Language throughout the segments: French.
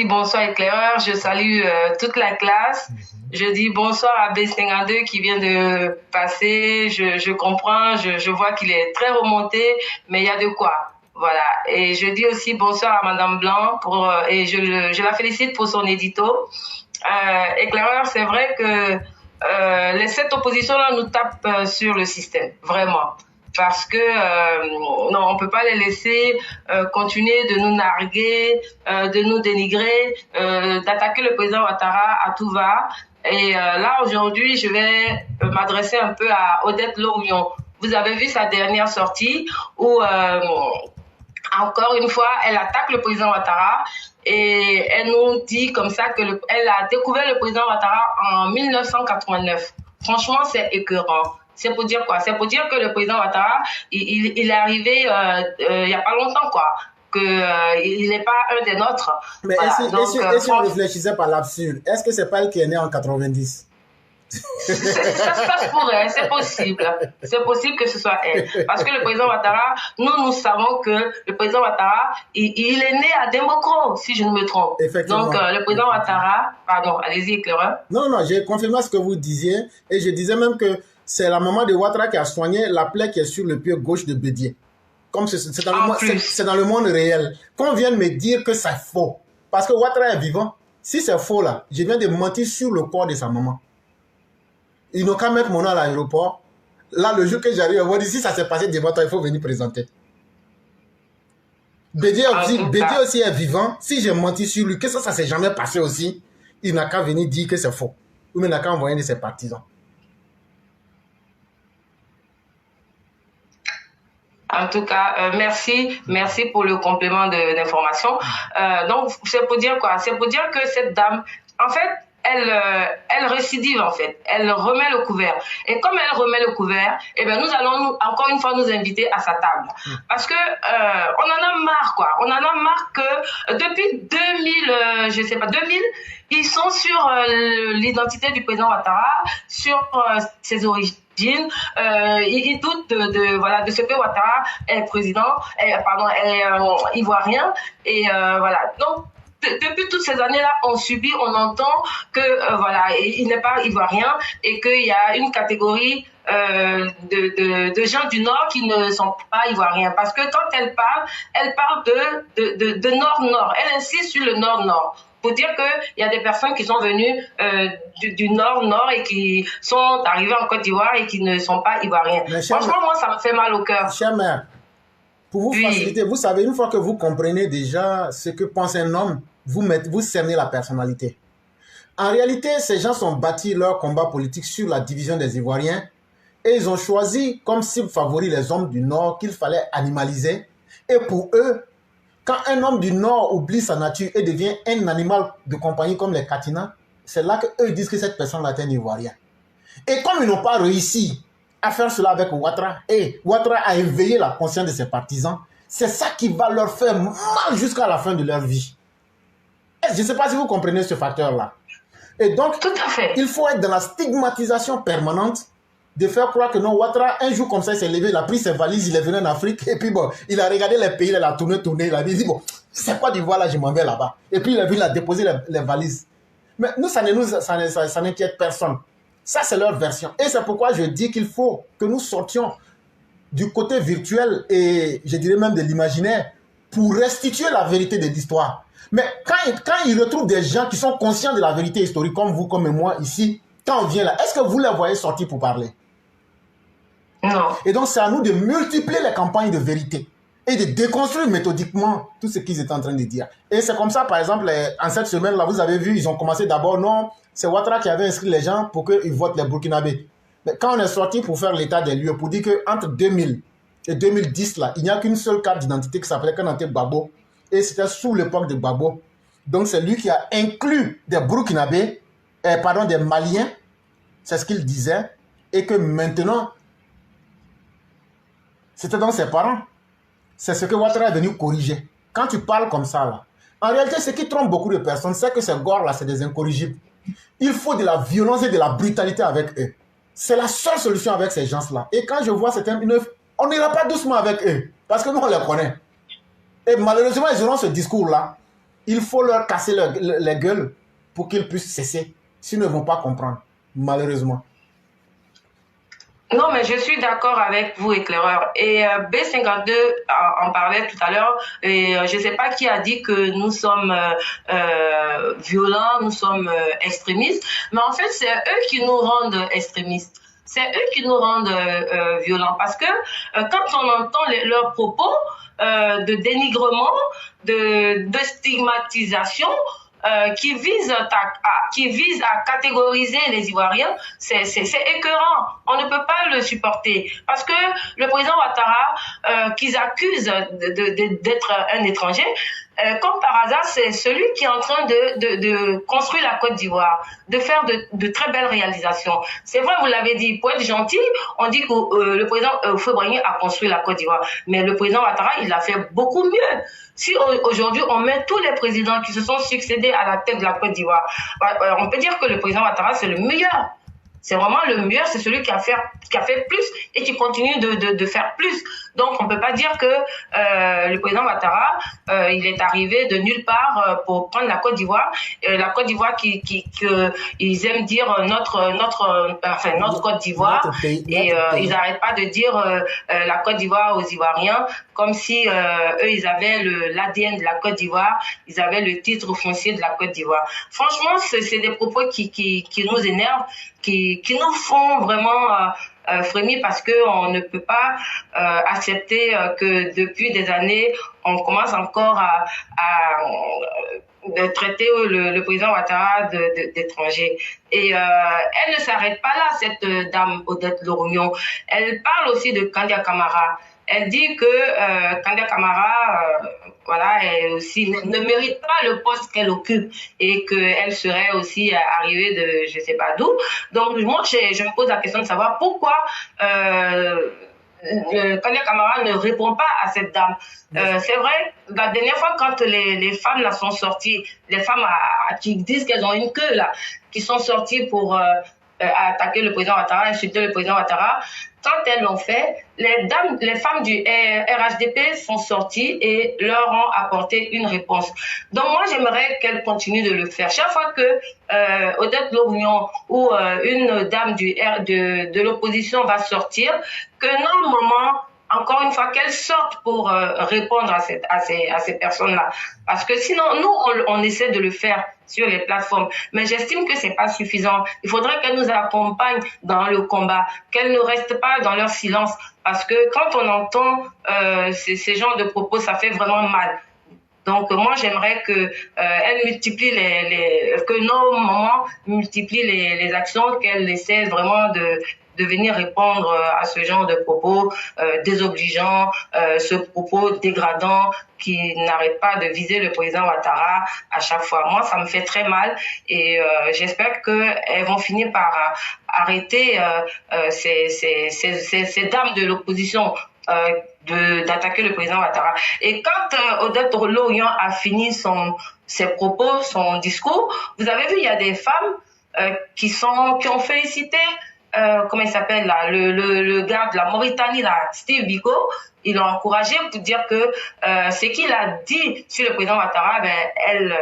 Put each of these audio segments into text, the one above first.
dis bonsoir éclaireur, je salue toute la classe. Je dis bonsoir à B52 qui vient de passer. Je comprends, je vois qu'il est très remonté, mais il y a de quoi. Voilà. Et je dis aussi bonsoir à Madame Blanc et je la félicite pour son édito. Éclaireur, c'est vrai que cette opposition-là nous tape sur le système, vraiment. Parce que non, on peut pas les laisser continuer de nous narguer, de nous dénigrer, d'attaquer le président Ouattara à tout va. Et là aujourd'hui, je vais m'adresser un peu à Odette Lorion. Vous avez vu sa dernière sortie où encore une fois, elle attaque le président Ouattara et elle nous dit comme ça que elle a découvert le président Ouattara en 1989. Franchement, c'est écœurant. C'est pour dire quoi? C'est pour dire que le président Ouattara, il est arrivé il y a pas longtemps, quoi. Il n'est pas un des nôtres. Mais voilà. Si on réfléchissait par l'absurde, est-ce que c'est pas elle qui est née en 90? Ça se pourrait, c'est possible. C'est possible que ce soit elle. Parce que le président Ouattara, nous savons que le président Ouattara, il est né à Demokro, si je ne me trompe. Donc, le président Ouattara, pardon, allez-y, éclaireur. Non, j'ai confirmé ce que vous disiez. Et je disais même que c'est la maman de Ouattara qui a soigné la plaie qui est sur le pied gauche de Bédié. Comme c'est dans le monde réel. Qu'on vienne me dire que c'est faux. Parce que Ouattara est vivant. Si c'est faux là, je viens de mentir sur le corps de sa maman. Ils n'ont qu'à mettre mon nom à l'aéroport. Là, le jour que j'arrive, on dit si ça s'est passé devant toi, il faut venir présenter. Bédié aussi est vivant. Si j'ai menti sur lui, que ça s'est jamais passé aussi, il n'a qu'à venir dire que c'est faux. Ou il n'a qu'à envoyer de ses partisans. En tout cas, merci pour le complément d'information. Donc, c'est pour dire quoi? C'est pour dire que cette dame, en fait, elle récidive en fait, elle remet le couvert. Et comme elle remet le couvert, eh ben nous allons encore une fois nous inviter à sa table. Parce que on en a marre quoi. On en a marre que depuis 2000, je sais pas, 2000, ils sont sur l'identité du président Ouattara, sur ses origines. Ils doutent de ce que Ouattara est président, est ivoirien. Et voilà. Donc depuis toutes ces années-là, on subit, on entend que il n'est pas ivoirien et qu'il y a une catégorie de gens du Nord qui ne sont pas ivoiriens. Parce que quand elle parle de Nord-Nord. Elle insiste sur le Nord-Nord. Pour dire qu'il y a des personnes qui sont venues du Nord-Nord et qui sont arrivées en Côte d'Ivoire et qui ne sont pas ivoiriens. Franchement, moi, ça me fait mal au cœur. Chère mère, pour vous faciliter, vous savez, une fois que vous comprenez déjà ce que pense un homme, vous cernez la personnalité. En réalité, ces gens sont bâtis leur combat politique sur la division des Ivoiriens et ils ont choisi comme cible favori les hommes du Nord qu'il fallait animaliser. Et pour eux, quand un homme du Nord oublie sa nature et devient un animal de compagnie comme les Katina, c'est là qu'eux disent que cette personne-là est un Ivoirien. Et comme ils n'ont pas réussi à faire cela avec Ouattara, et Ouattara a éveillé la conscience de ses partisans, c'est ça qui va leur faire mal jusqu'à la fin de leur vie. Je ne sais pas si vous comprenez ce facteur-là. Et donc, tout à fait. Il faut être dans la stigmatisation permanente de faire croire que non, Ouattara, un jour comme ça, il s'est levé, il a pris ses valises, il est venu en Afrique, et puis bon, il a regardé les pays, il a tourné, il a dit, bon, c'est quoi d'Ivoire là, je m'en vais là-bas. Et puis il a vu, il a déposé les valises. Mais nous, ça n'inquiète personne. Ça, c'est leur version. Et c'est pourquoi je dis qu'il faut que nous sortions du côté virtuel et je dirais même de l'imaginaire pour restituer la vérité de l'histoire. Mais quand ils retrouvent des gens qui sont conscients de la vérité historique, comme vous, comme moi ici, quand on vient là, est-ce que vous les voyez sortir pour parler? Non. Et donc, c'est à nous de multiplier les campagnes de vérité et de déconstruire méthodiquement tout ce qu'ils étaient en train de dire. Et c'est comme ça, par exemple, en cette semaine-là, vous avez vu, ils ont commencé d'abord, non, c'est Ouattara qui avait inscrit les gens pour qu'ils votent les Burkinabés. Mais quand on est sorti pour faire l'état des lieux, pour dire qu'entre 2000 et 2010, là, il n'y a qu'une seule carte d'identité qui s'appelait Kananté Gbagbo. Et c'était sous l'époque de Gbagbo. Donc, c'est lui qui a inclus des Burkinabés, des Maliens, c'est ce qu'il disait, et que maintenant, c'était dans ses parents. C'est ce que Ouattara est venu corriger. Quand tu parles comme ça, là, en réalité, ce qui trompe beaucoup de personnes, c'est que ces gores-là, c'est des incorrigibles. Il faut de la violence et de la brutalité avec eux. C'est la seule solution avec ces gens-là. Et quand je vois certains, on n'ira pas doucement avec eux, parce que nous, on les connaît. Et malheureusement, ils auront ce discours-là. Il faut leur casser les gueules pour qu'ils puissent cesser. S'ils ne vont pas comprendre, malheureusement. Non, mais je suis d'accord avec vous, éclaireur. Et B52 en parlait tout à l'heure. Et je ne sais pas qui a dit que nous sommes violents, nous sommes extrémistes. Mais en fait, c'est eux qui nous rendent extrémistes. C'est eux qui nous rendent violents. Parce que quand on entend leurs propos de dénigrement, de stigmatisation, qui vise à catégoriser les Ivoiriens, c'est écœurant. On ne peut pas le supporter parce que le président Ouattara, qu'ils accusent d'être un étranger, comme par hasard, c'est celui qui est en train de construire la Côte d'Ivoire, de faire de très belles réalisations. C'est vrai, vous l'avez dit, pour être gentil, on dit que le président Houphouët-Boigny a construit la Côte d'Ivoire, mais le président Ouattara, il a fait beaucoup mieux. Si aujourd'hui on met tous les présidents qui se sont succédés à la tête de la Côte d'Ivoire, on peut dire que le président Ouattara, c'est le meilleur. C'est vraiment le meilleur, c'est celui qui a fait plus et qui continue de faire plus. Donc, on ne peut pas dire que le président Ouattara, il est arrivé de nulle part pour prendre la Côte d'Ivoire. La Côte d'Ivoire ils aiment dire notre Côte d'Ivoire. Et ils n'arrêtent pas de dire la Côte d'Ivoire aux Ivoiriens, comme si eux, ils avaient l'ADN de la Côte d'Ivoire, ils avaient le titre foncier de la Côte d'Ivoire. Franchement, c'est des propos qui nous énervent, qui nous font vraiment frémir parce que on ne peut pas accepter que depuis des années on commence encore à de traiter le président Ouattara d'étranger. Et elle ne s'arrête pas là, cette dame Odette Lorognon. Elle parle aussi de Kandia Camara. Elle dit que Kandia Camara, elle aussi ne mérite pas le poste qu'elle occupe et qu'elle serait aussi arrivée de je sais pas d'où. Donc moi, je me pose la question de savoir pourquoi Kandia Camara ne répond pas à cette dame. C'est vrai, la dernière fois quand les femmes là sont sorties, les femmes qui disent qu'elles ont une queue là, qui sont sorties pour attaquer le président Ouattara, insulter le président Ouattara, quand elles l'ont fait, les femmes du RHDP sont sorties et leur ont apporté une réponse. Donc moi, j'aimerais qu'elles continuent de le faire. Chaque fois que Odette Lorognon ou une dame de l'opposition va sortir, que normalement, encore une fois, qu'elles sortent pour répondre à ces personnes-là. Parce que sinon, nous, on essaie de le faire sur les plateformes. Mais j'estime que c'est pas suffisant. Il faudrait qu'elles nous accompagnent dans le combat, qu'elles ne restent pas dans leur silence. Parce que quand on entend ces genres de propos, ça fait vraiment mal. Donc moi j'aimerais que elle multiplie que nos mamans multiplient les actions, qu'elles essaient vraiment de venir répondre à ce genre de propos désobligeants, ce propos dégradant qui n'arrête pas de viser le président Ouattara à chaque fois. Moi, ça me fait très mal et j'espère qu'elles vont finir par arrêter ces dames de l'opposition d'attaquer le président Ouattara. Et quand Odette Lorognon a fini ses propos, son discours, vous avez vu, il y a des femmes qui ont félicité comment il s'appelle là, le gars de la Mauritanie là, Steve Biko. Ils l'ont encouragé pour dire que ce qu'il a dit sur le président Ouattara, elle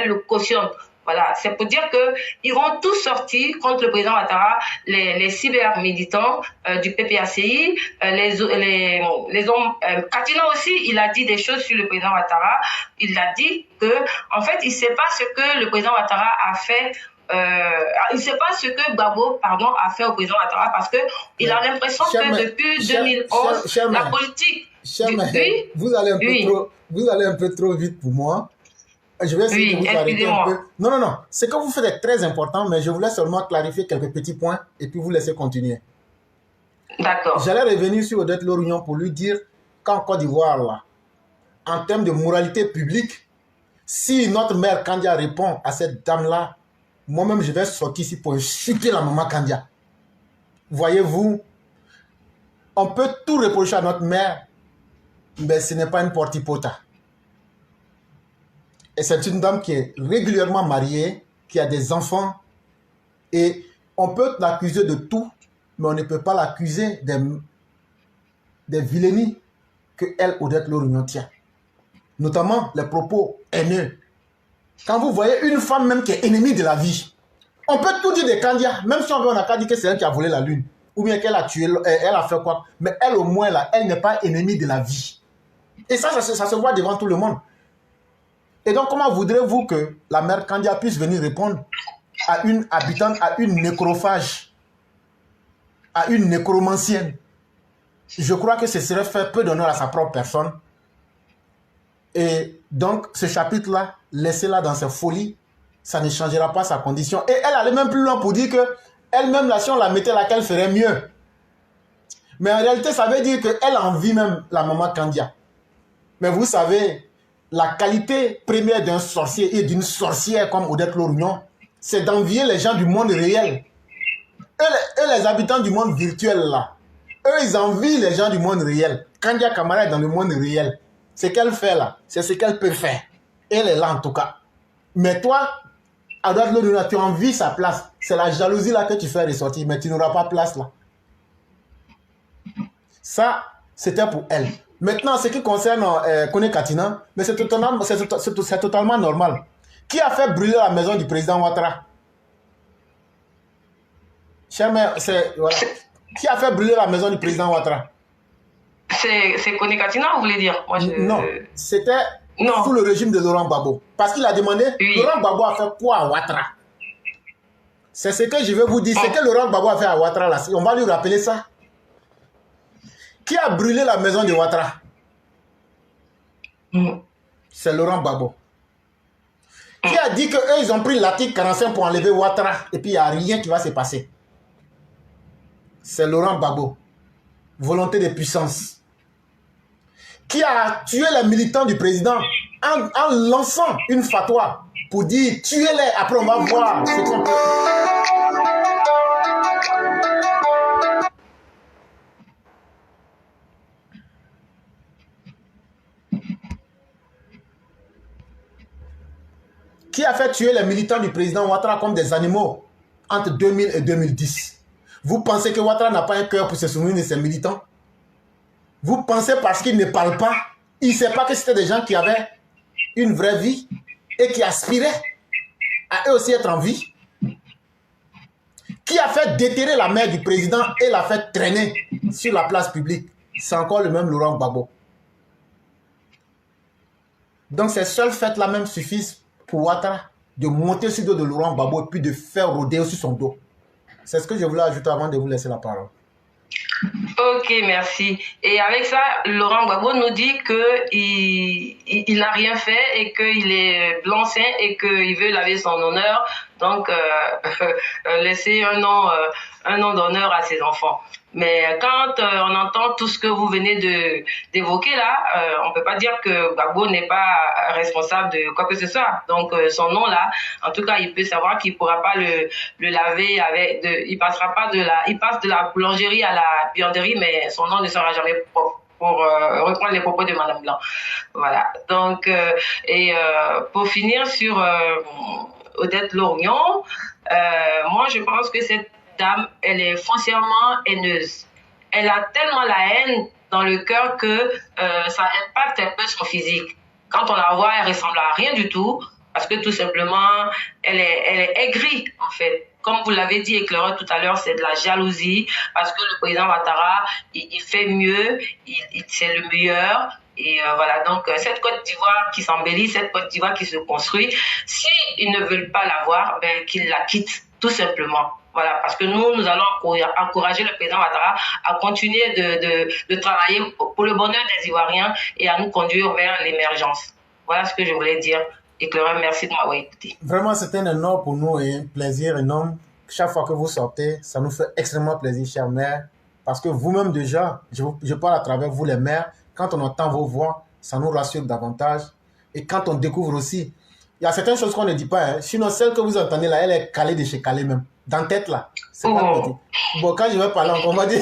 le cautionne. Voilà, c'est pour dire que ils vont tous sortir contre le président Ouattara, les cyber-militants du PPACI, les hommes. Katina aussi, il a dit des choses sur le président Ouattara. Il a dit que, en fait, il sait pas ce que le président Ouattara a fait. Il ne sait pas ce que Gbagbo, a fait au président Ouattara parce que il a l'impression que depuis 2011, la politique. Vous allez un peu trop vite pour moi. Je vais essayer de vous arrêter un peu. Non. Ce que vous faites est très important, mais je voulais seulement clarifier quelques petits points et puis vous laisser continuer. D'accord. J'allais revenir sur Odette Lorognon pour lui dire qu'en Côte d'Ivoire, là, en termes de moralité publique, si notre mère Kandia répond à cette dame-là, moi-même, je vais sortir ici pour insulter la maman Kandia. Voyez-vous, on peut tout reprocher à notre mère, mais ce n'est pas une portipota. Et c'est une dame qui est régulièrement mariée, qui a des enfants. Et on peut l'accuser de tout, mais on ne peut pas l'accuser des vilainies que elle, Odette Lorognon, tient. Notamment les propos haineux Quand vous voyez une femme même qui est ennemie de la vie, on peut tout dire des candidats, même si on n'a qu'à dire que c'est elle qui a volé la lune, ou bien qu'elle a tué, elle a fait quoi, mais elle au moins là, elle n'est pas ennemie de la vie. Et ça se voit devant tout le monde. Et donc comment voudrez-vous que la mère Kandia puisse venir répondre à une habitante, à une nécrophage, à une nécromancienne? Je crois que ce serait faire peu d'honneur à sa propre personne. Et donc, ce chapitre-là, laissez-la dans ses folies, ça ne changera pas sa condition. Et elle allait même plus loin pour dire que elle-même, là, si on la mettait là, qu'elle ferait mieux. Mais en réalité, ça veut dire qu'elle envie même la maman Kandia. Mais vous savez, la qualité première d'un sorcier et d'une sorcière comme Odette Lorugnon, c'est d'envier les gens du monde réel. Eux, les habitants du monde virtuel, là, eux, ils envient les gens du monde réel. Kandia Camara est dans le monde réel. Ce qu'elle fait là, c'est ce qu'elle peut faire. Elle est là en tout cas. Mais toi, Odette Lorugnon, tu envies sa place. C'est la jalousie là que tu fais ressortir, mais tu n'auras pas place là. Ça, c'était pour elle. Maintenant, ce qui concerne Kone Katina, mais c'est totalement normal. Qui a fait brûler la maison du président Ouattara? Cher mère, voilà. Qui a fait brûler la maison du président Ouattara? C'est Kone Katina, vous voulez dire? Moi, Non, c'était sous le régime de Laurent Gbagbo. Parce qu'il a demandé, oui. Laurent Gbagbo a fait quoi à Ouattara? C'est ce que je vais vous dire. Ce que Laurent Gbagbo a fait à Ouattara, là, on va lui rappeler ça. Qui a brûlé la maison de Ouattara? C'est Laurent Gbagbo. Qui a dit qu'eux, ils ont pris l'article 45 pour enlever Ouattara et puis il n'y a rien qui va se passer? C'est Laurent Gbagbo. Volonté de puissance. Qui a tué les militants du président en lançant une fatwa pour dire tuez-les, après on va voir ce qu'on peut. Qui a fait tuer les militants du président Ouattara comme des animaux entre 2000 et 2010? Vous pensez que Ouattara n'a pas un cœur pour se souvenir de ses militants? Vous pensez parce qu'il ne parle pas, il ne sait pas que c'était des gens qui avaient une vraie vie et qui aspiraient à eux aussi être en vie? Qui a fait déterrer la mère du président et l'a fait traîner sur la place publique? C'est encore le même Laurent Gbagbo. Donc ces seuls faits-là même suffisent pour Ouattara de monter sur le dos de Laurent Gbagbo et puis de faire rôder sur son dos. C'est ce que je voulais ajouter avant de vous laisser la parole. Ok, merci. Et avec ça, Laurent Gbagbo nous dit qu'il n'a rien fait et qu'il est blanc-seing et qu'il veut laver son honneur. Donc, laisser un nom d'honneur à ses enfants. Mais quand on entend tout ce que vous venez d'évoquer là, on peut pas dire que Gbagbo n'est pas responsable de quoi que ce soit. Donc son nom là, en tout cas, il peut savoir qu'il pourra pas le laver avec il passe de la boulangerie à la buanderie, mais son nom ne sera jamais propre. Pour reprendre les propos de Madame Blanc. Voilà. Donc pour finir sur Odette Lorugnon, moi je pense que cette dame, elle est foncièrement haineuse. Elle a tellement la haine dans le cœur que ça impacte un peu son physique. Quand on la voit, elle ressemble à rien du tout, parce que tout simplement, elle est aigrie, en fait. Comme vous l'avez dit, éclaireur tout à l'heure, c'est de la jalousie, parce que le président Ouattara, il fait mieux, c'est le meilleur. Et voilà, donc cette Côte d'Ivoire qui s'embellit, cette Côte d'Ivoire qui se construit, s'ils ne veulent pas l'avoir, ben, qu'ils la quittent, tout simplement. Voilà, parce que nous allons encourager le président Ouattara à continuer de travailler pour le bonheur des Ivoiriens et à nous conduire vers l'émergence. Voilà ce que je voulais dire. Et Clara, merci de m'avoir écouté. Vraiment, c'était un honneur pour nous et un plaisir énorme. Chaque fois que vous sortez, ça nous fait extrêmement plaisir, chère mère, parce que vous-même déjà, je parle à travers vous les mères, quand on entend vos voix, ça nous rassure davantage. Et quand on découvre aussi, il y a certaines choses qu'on ne dit pas, hein. Sinon, celle que vous entendez là, elle est calée de chez Calais même. Dans tête là. C'est pas petit. Bon, quand je vais parler, on va dire.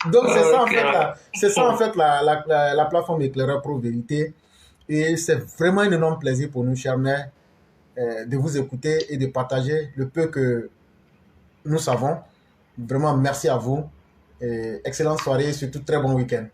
Donc, c'est ça en fait là. C'est ça en fait la plateforme Éclaireur Pro Vérité. Et c'est vraiment un énorme plaisir pour nous, chers mères, de vous écouter et de partager le peu que nous savons. Vraiment, merci à vous. Et excellente soirée et surtout très bon week-end.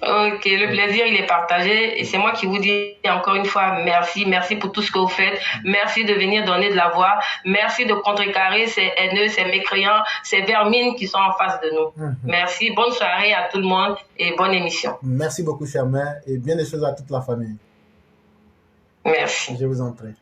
Ok, le plaisir, il est partagé et c'est moi qui vous dis encore une fois merci, merci pour tout ce que vous faites, merci de venir donner de la voix, merci de contrecarrer ces haineux, ces mécréants, ces vermines qui sont en face de nous. Merci, bonne soirée à tout le monde et bonne émission. Merci beaucoup, chère mère, et bien des choses à toute la famille. Merci. Je vous en prie.